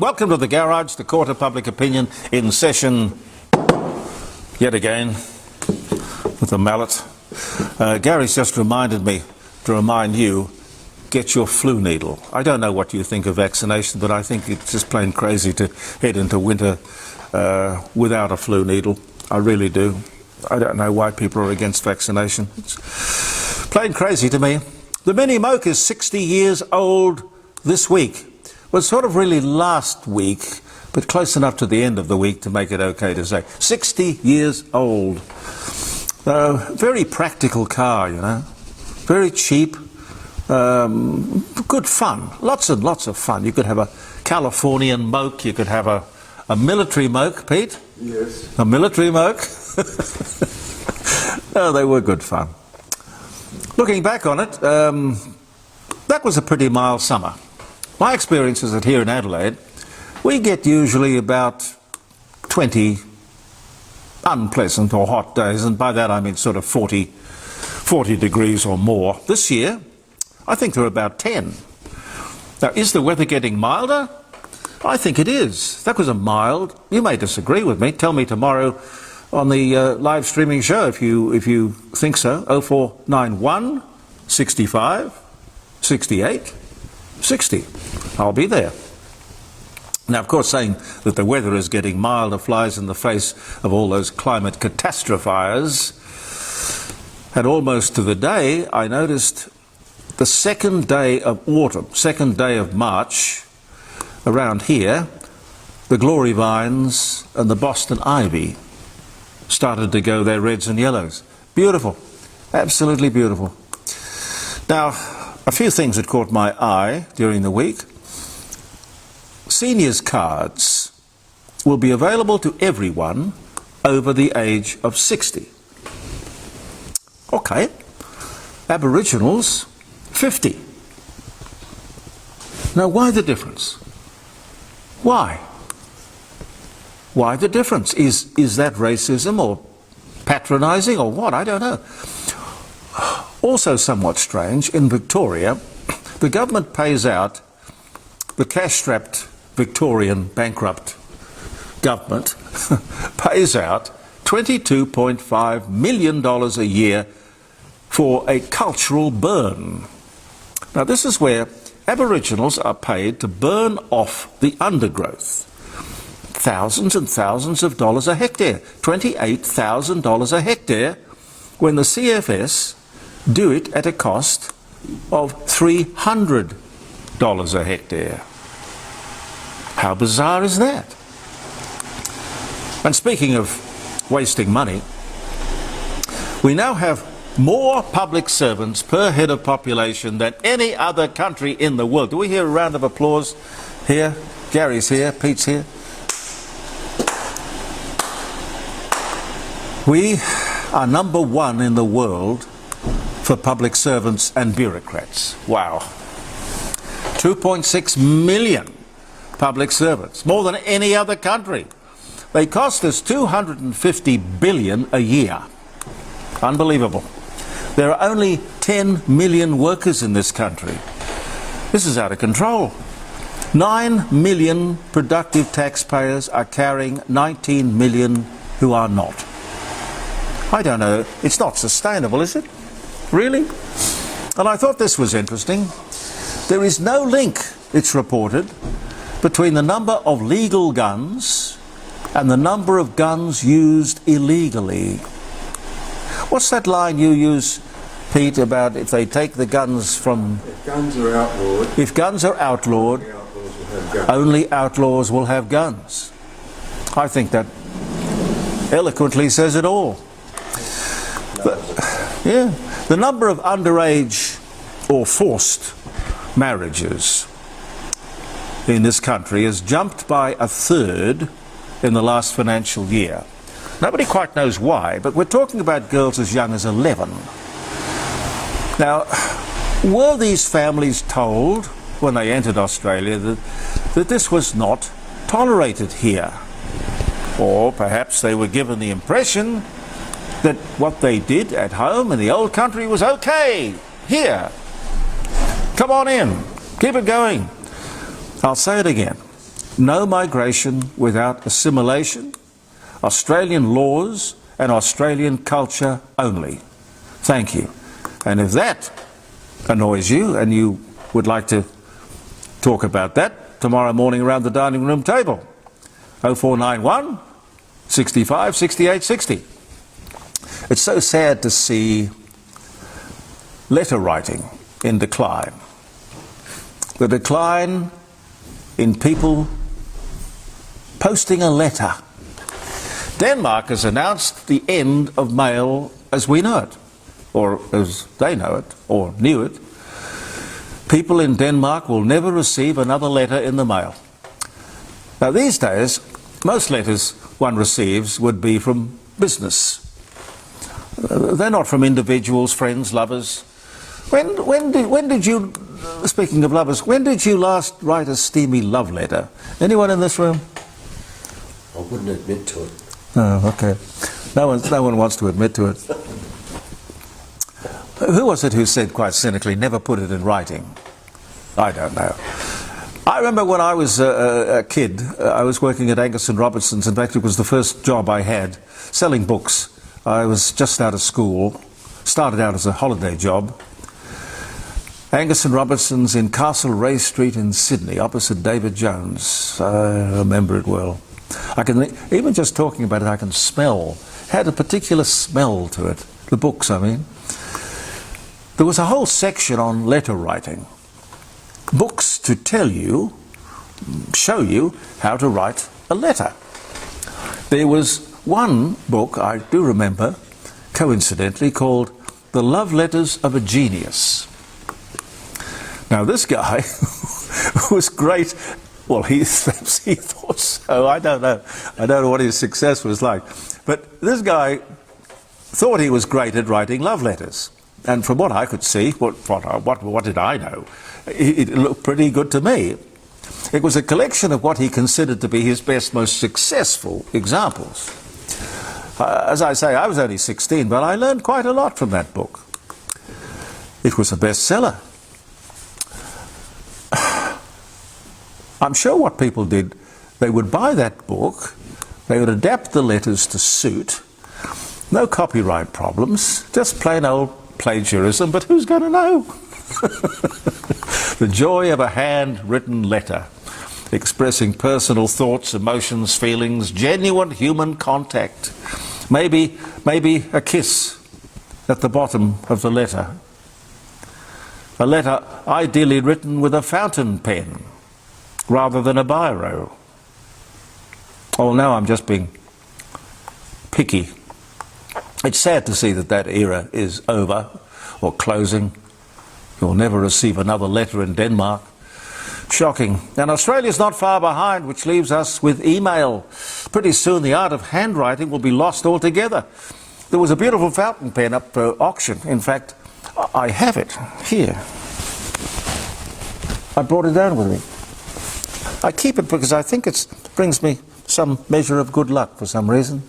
welcome to the garage, the court of public opinion in session yet again with a mallet. Gary's just reminded me to remind you, get your flu needle. I don't know what you think of vaccination, but I think it's just plain crazy to head into winter without a flu needle. I really do. I don't know why people are against vaccination. It's plain crazy to me. The Mini Moke is 60 years old this week. Well, sort of really last week, but close enough to the end of the week to make it okay to say. 60 years old. Very practical car, you know. Very cheap. Good fun. Lots and lots of fun. You could have a Californian Moke. You could have a military Moke, Pete? Yes. A military Moke? Oh, they were good fun. Looking back on it, that was a pretty mild summer. My experience is that here in Adelaide, we get usually about 20 unpleasant or hot days, and by that I mean sort of 40 degrees or more. This year, I think there are about 10. Now, is the weather getting milder? I think it is. That was a mild. You may disagree with me. Tell me tomorrow on the live streaming show if you think so. 0491 65 68 60. I'll be there. Now, of course, saying that the weather is getting milder flies in the face of all those climate catastrophiers. And almost to the day, I noticed the second day of autumn, second day of March, around here, the glory vines and the Boston ivy started to go their reds and yellows. Beautiful. Absolutely beautiful. Now, a few things that caught my eye during the week. Seniors cards will be available to everyone over the age of 60. Okay. Aboriginals, 50. Now, why the difference? Why? Why the difference? Is that racism or patronising or what? I don't know. Also somewhat strange, in Victoria, the government pays out, the cash-strapped Victorian bankrupt government pays out $22.5 million a year for a cultural burn. Now, this is where Aboriginals are paid to burn off the undergrowth. Thousands and thousands of dollars a hectare. $28,000 a hectare, when the CFS do it at a cost of $300 a hectare. How bizarre is that? And speaking of wasting money, we now have more public servants per head of population than any other country in the world. Do we hear a round of applause here? Gary's here, Pete's here. We are number one in the world for public servants and bureaucrats. Wow. 2.6 million public servants, more than any other country. They cost us $250 billion a year. Unbelievable. There are only 10 million workers in this country. This is out of control. 9 million productive taxpayers are carrying 19 million who are not. I don't know. It's not sustainable, is it? Really? And I thought this was interesting. There is no link, it's reported, between the number of legal guns and the number of guns used illegally. What's that line you use, Pete, about if they take the guns from... If guns are outlawed... If guns are outlawed, only outlaws will have guns. I think that eloquently says it all. But, yeah, the number of underage or forced marriages in this country has jumped by 1/3 in the last financial year. Nobody quite knows why, but we're talking about girls as young as 11. Now, were these families told when they entered Australia that this was not tolerated here? Or perhaps they were given the impression that what they did at home in the old country was okay here. Come on in, keep it going. I'll say it again. no migration without assimilation, Australian laws and Australian culture only. Thank you. And if that annoys you and you would like to talk about that tomorrow morning around the dining room table, 0491 65 68 60. It's so sad to see letter writing in decline. The decline in people posting a letter. Denmark has announced the end of mail as we know it, or as they know it, or knew it. People in Denmark will never receive another letter in the mail. Now these days, most letters one receives would be from business. They're not from individuals, friends, lovers. When did you, speaking of lovers, when did you last write a steamy love letter? Anyone in this room? I wouldn't admit to it. Oh, okay. No one wants to admit to it. Who was it who said quite cynically, never put it in writing? I don't know. I remember when I was a kid, I was working at Angus and Robertson's. In fact, it was the first job I had, selling books. I was just out of school, started out as a holiday job. Angus and Robertson's in Castlereagh Street in Sydney, opposite David Jones. I remember it well. I can, even just talking about it, I can smell, had a particular smell to it, the books I mean. There was a whole section on letter writing. Books to tell you, show you how to write a letter. There was one book, I do remember, coincidentally, called The Love Letters of a Genius. Now this guy was great. Well, perhaps he thought so. I don't know. I don't know what his success was like. But this guy thought he was great at writing love letters. And from what I could see, what did I know? It looked pretty good to me. It was a collection of what he considered to be his best, most successful examples. As I say, I was only 16, but I learned quite a lot from that book. It was a bestseller. I'm sure what people did, they would buy that book, they would adapt the letters to suit, no copyright problems, just plain old plagiarism, but who's going to know? The joy of a handwritten letter, expressing personal thoughts, emotions, feelings, genuine human contact. Maybe a kiss at the bottom of the letter. A letter ideally written with a fountain pen rather than a biro. Oh, now I'm just being picky. It's sad to see that that era is over or closing. You'll never receive another letter in Denmark. Shocking. And Australia's not far behind, which leaves us with email. Pretty soon the art of handwriting will be lost altogether. There was a beautiful fountain pen up for auction. In fact, I have it here. I brought it down with me. I keep it because I think it brings me some measure of good luck for some reason.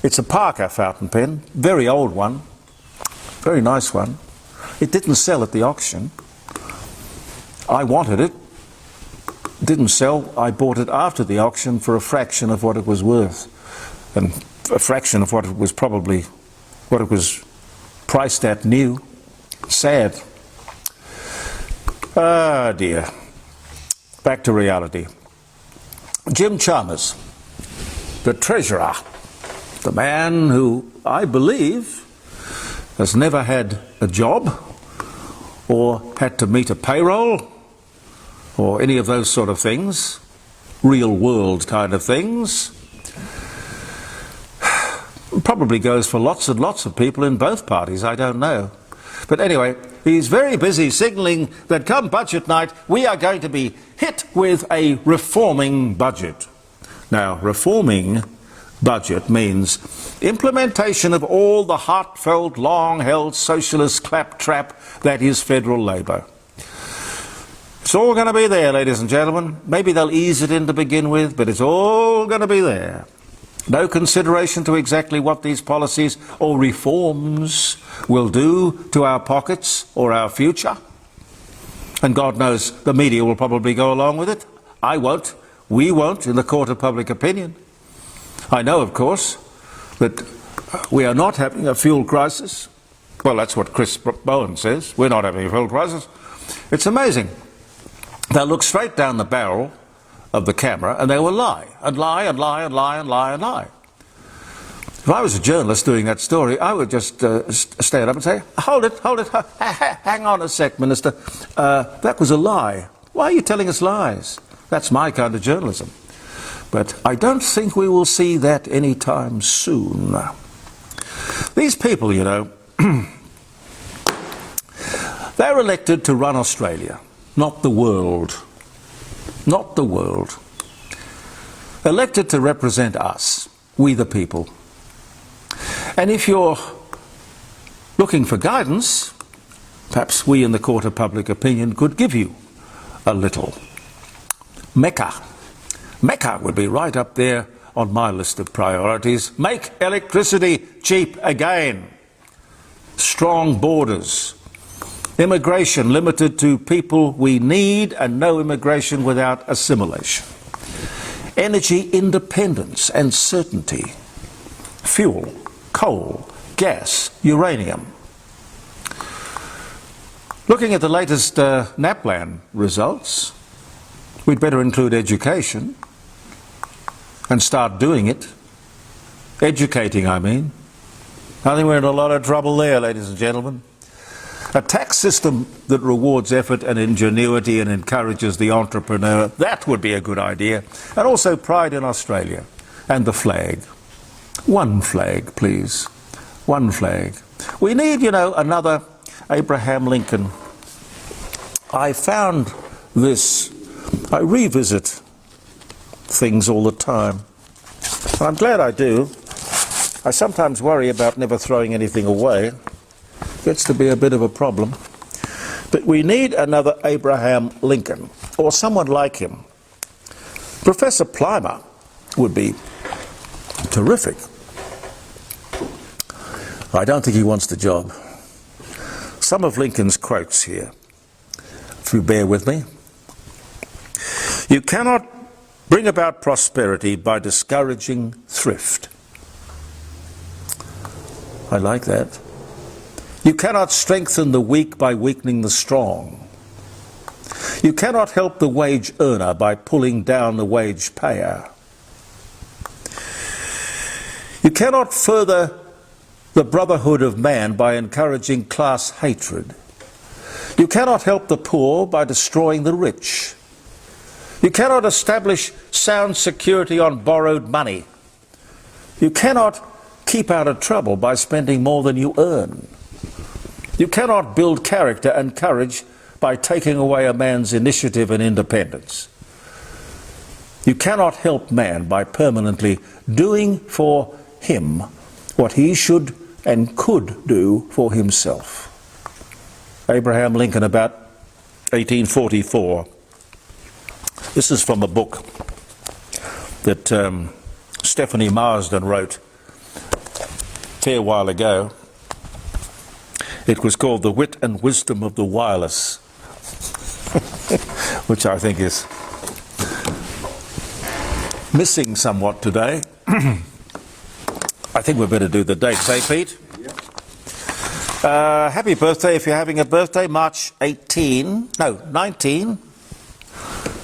It's a Parker fountain pen, very old one, very nice one. It didn't sell at the auction. I wanted it. Didn't sell. I bought it after the auction for a fraction of what it was worth, and a fraction of what it was probably, what it was priced at new. Sad. Ah dear. Back to reality. Jim Chalmers, the treasurer, the man who I believe has never had a job or had to meet a payroll or any of those sort of things, real world kind of things. Probably goes for lots and lots of people in both parties, I don't know. But anyway, he's very busy signalling that come budget night we are going to be hit with a reforming budget. Now, reforming budget means implementation of all the heartfelt, long-held socialist claptrap that is federal Labor. It's all going to be there, ladies and gentlemen. Maybe they'll ease it in to begin with, but it's all going to be there. No consideration to exactly what these policies or reforms will do to our pockets or our future. And God knows the media will probably go along with it. I won't. We won't in the court of public opinion. I know, of course, that we are not having a fuel crisis. Well, that's what Chris Bowen says. We're not having a fuel crisis. It's amazing. They'll look straight down the barrel of the camera and they will lie, and lie, and lie, and lie, and lie, and lie. If I was a journalist doing that story, I would just stand up and say, hold it, hang on a sec, Minister. That was a lie. Why are you telling us lies? That's my kind of journalism. But I don't think we will see that anytime soon. These people, you know, they're elected to run Australia, not the world. Not the world. Elected to represent us, we the people. And if you're looking for guidance, perhaps we in the court of public opinion could give you a little. Mecca. Mecca would be right up there on my list of priorities. Make electricity cheap again. Strong borders. Immigration limited to people we need and no immigration without assimilation. Energy independence and certainty. Fuel, coal, gas, uranium. Looking at the latest NAPLAN results, we'd better include education and start doing it. Educating, I mean. I think we're in a lot of trouble there, ladies and gentlemen. A tax system that rewards effort and ingenuity and encourages the entrepreneur, that would be a good idea. And also pride in Australia. And the flag. One flag, please. One flag. We need, you know, another Abraham Lincoln. I found this. I revisit things all the time. And I'm glad I do. I sometimes worry about never throwing anything away. Gets to be a bit of a problem. But we need another Abraham Lincoln, or someone like him. Professor Plimer would be terrific. I don't think he wants the job. Some of Lincoln's quotes here, if you bear with me. You cannot bring about prosperity by discouraging thrift. I like that. You cannot strengthen the weak by weakening the strong. You cannot help the wage earner by pulling down the wage payer. You cannot further the brotherhood of man by encouraging class hatred. You cannot help the poor by destroying the rich. You cannot establish sound security on borrowed money. You cannot keep out of trouble by spending more than you earn. You cannot build character and courage by taking away a man's initiative and independence. You cannot help man by permanently doing for him what he should and could do for himself. Abraham Lincoln, about 1844. This is from a book that Stephanie Marsden wrote a fair while ago. It was called The Wit and Wisdom of the Wireless, which I think is missing somewhat today. I think we better do the dates, eh, Pete? Yep. Happy birthday if you're having a birthday, March 19.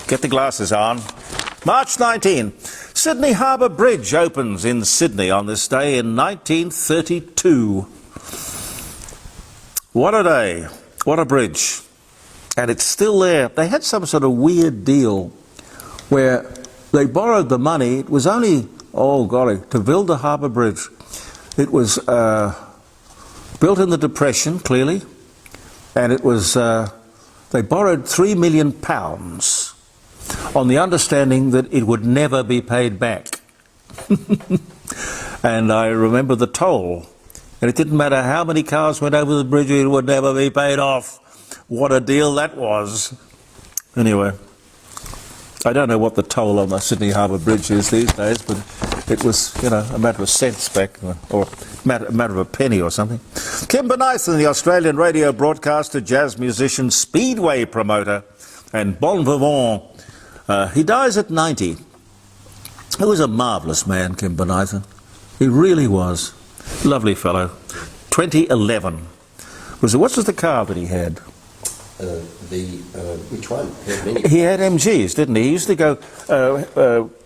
Get the glasses on. March 19. Sydney Harbour Bridge opens in Sydney on this day in 1932. What a day. What a bridge. And it's still there. They had some sort of weird deal where they borrowed the money. It was only, oh golly, to build the Harbour Bridge. It was built in the Depression, clearly, and it was, they borrowed £3 million on the understanding that it would never be paid back. And I remember the toll, and it didn't matter how many cars went over the bridge, it would never be paid off. What a deal that was. Anyway, I don't know what the toll on the Sydney Harbour Bridge is these days, but it was, you know, a matter of cents back, or a matter of a penny or something. Kim Benaithen, the Australian radio broadcaster, jazz musician, speedway promoter, and bon vivant He dies at 90. He was a marvellous man, Kim Bonitha. He really was. Lovely fellow. 2011. What was the car that he had? Which one? He had many. He had MGs, didn't he? He used to go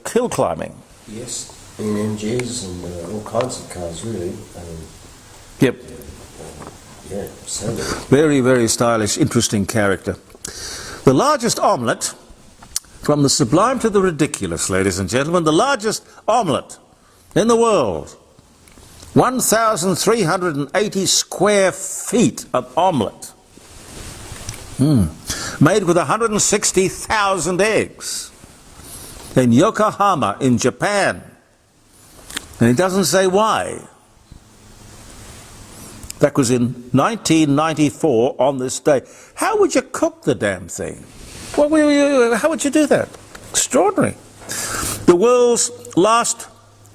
hill climbing. Yes, in MGs and all kinds of cars, really. Yep. Yeah, sounded. Very, very stylish, interesting character. The largest omelette, from the sublime to the ridiculous, ladies and gentlemen, the largest omelette in the world. 1,380 square feet of omelette. Made with 160,000 eggs. In Yokohama, in Japan. And he doesn't say why. That was in 1994 on this day. How would you cook the damn thing? How would you do that? Extraordinary. The world's last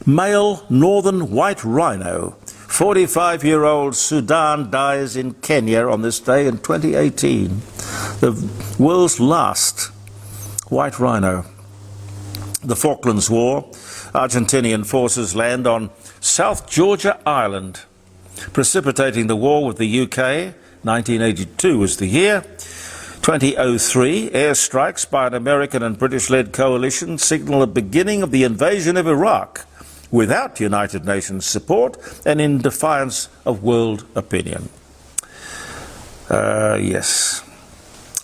male northern white rhino, 45-year-old Sudan, dies in Kenya on this day in 2018. The world's last white rhino. The Falklands War. Argentinian forces land on South Georgia Island, precipitating the war with the UK. 1982 was the year. 2003, airstrikes by an American and British-led coalition signal the beginning of the invasion of Iraq without United Nations support and in defiance of world opinion. Yes.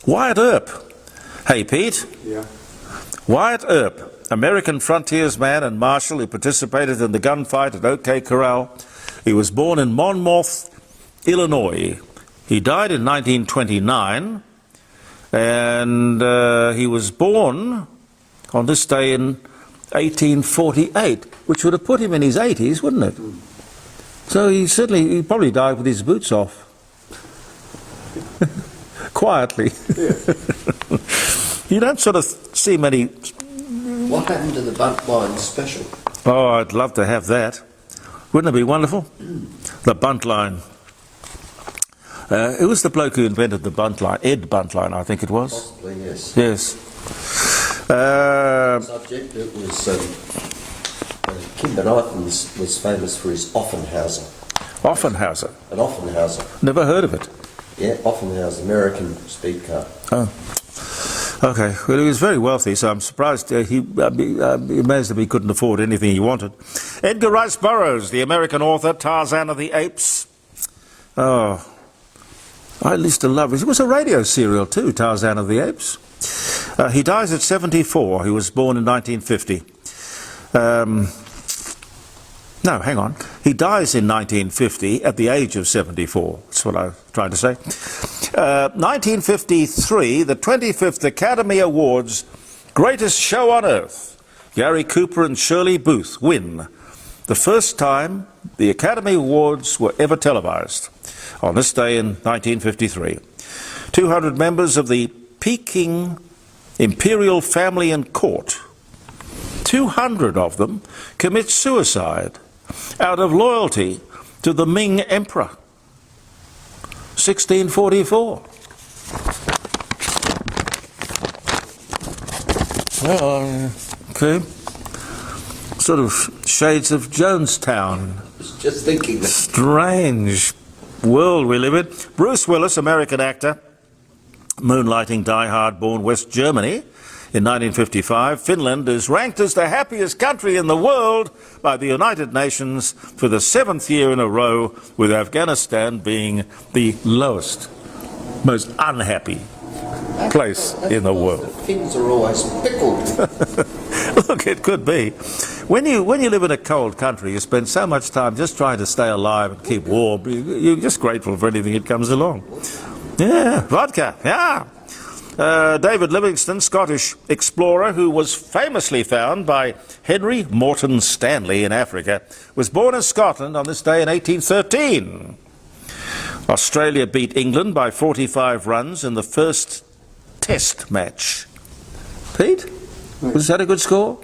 Wyatt Earp. Hey, Pete. Yeah. Wyatt Earp, American frontiersman and marshal who participated in the gunfight at OK Corral. He was born in Monmouth, Illinois. He died in 1929, and he was born on this day in 1848, which would have put him in his 80s, wouldn't it? So he probably died with his boots off. Quietly. Yeah. You don't sort of see many... What happened to the Buntline special? Oh, I'd love to have that. Wouldn't it be wonderful? The Buntline. Who was the bloke who invented the Buntline? Ed Buntline, I think it was. Possibly, yes. Yes. Subject, it was Kim Bonitha was famous for his Offenhauser. Offenhauser. An Offenhauser. Never heard of it. Yeah, Offenhauser, American speed car. Oh. Okay. Well, he was very wealthy, so I'm surprised he amazed that he couldn't afford anything he wanted. Edgar Rice Burroughs, the American author, Tarzan of the Apes. Oh, I used to love it. It was a radio serial too, Tarzan of the Apes. He dies at 74. He was born in 1950. No, hang on. He dies in 1950 at the age of 74. That's what I was trying to say. 1953, the 25th Academy Awards, greatest show on earth. Gary Cooper and Shirley Booth win. The first time the Academy Awards were ever televised. On this day in 1953. 200 members of the Peking Imperial Family and Court, 200 of them commit suicide out of loyalty to the Ming Emperor. 1644. Well, okay. Sort of shades of Jonestown. Just thinking that. Strange world we live in. Bruce Willis, American actor, moonlighting Die Hard, born West Germany in 1955. Finland is ranked as the happiest country in the world by the United Nations for the 7th year in a row, with Afghanistan being the lowest, most unhappy place in the world. The Finns are always pickled. Look, it could be. When you live in a cold country, you spend so much time just trying to stay alive and keep warm. You're just grateful for anything that comes along. Yeah, vodka, yeah. David Livingstone, Scottish explorer who was famously found by Henry Morton Stanley in Africa, was born in Scotland on this day in 1813. Australia beat England by 45 runs in the first test match. Pete, was that a good score?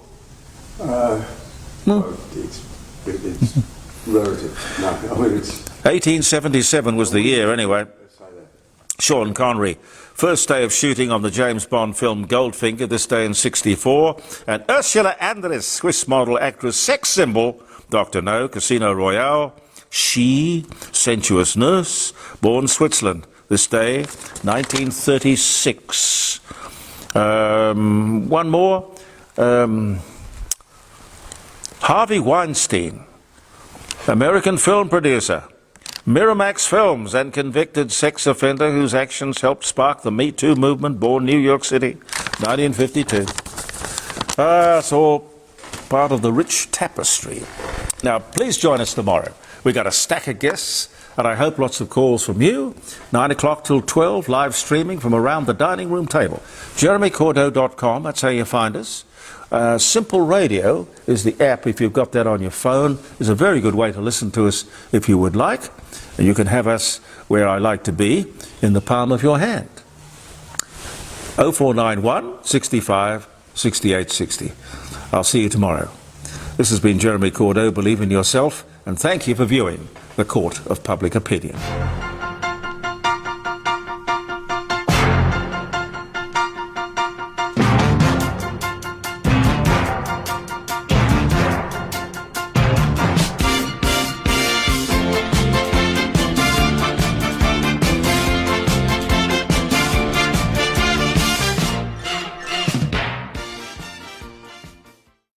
It's relative. No, I mean it's... 1877 was the year, anyway. Let's say that. Sean Connery, first day of shooting on the James Bond film Goldfinger, this day in '64. And Ursula Andress, Swiss model, actress, sex symbol, Dr. No, Casino Royale. She, sensuous nurse, born Switzerland, this day, 1936. One more. Harvey Weinstein, American film producer, Miramax Films and convicted sex offender whose actions helped spark the Me Too movement, born New York City, 1952. It's all part of the rich tapestry. Now, please join us tomorrow. We've got a stack of guests, and I hope lots of calls from you. 9 o'clock till 12, live streaming from around the dining room table. JeremyCordeaux.com, that's how you find us. Simple Radio is the app, if you've got that on your phone. It's a very good way to listen to us if you would like. And you can have us where I like to be, in the palm of your hand. 0491 65 68 60. I'll see you tomorrow. This has been Jeremy Cordeaux. Believe in yourself, and thank you for viewing the Court of Public Opinion.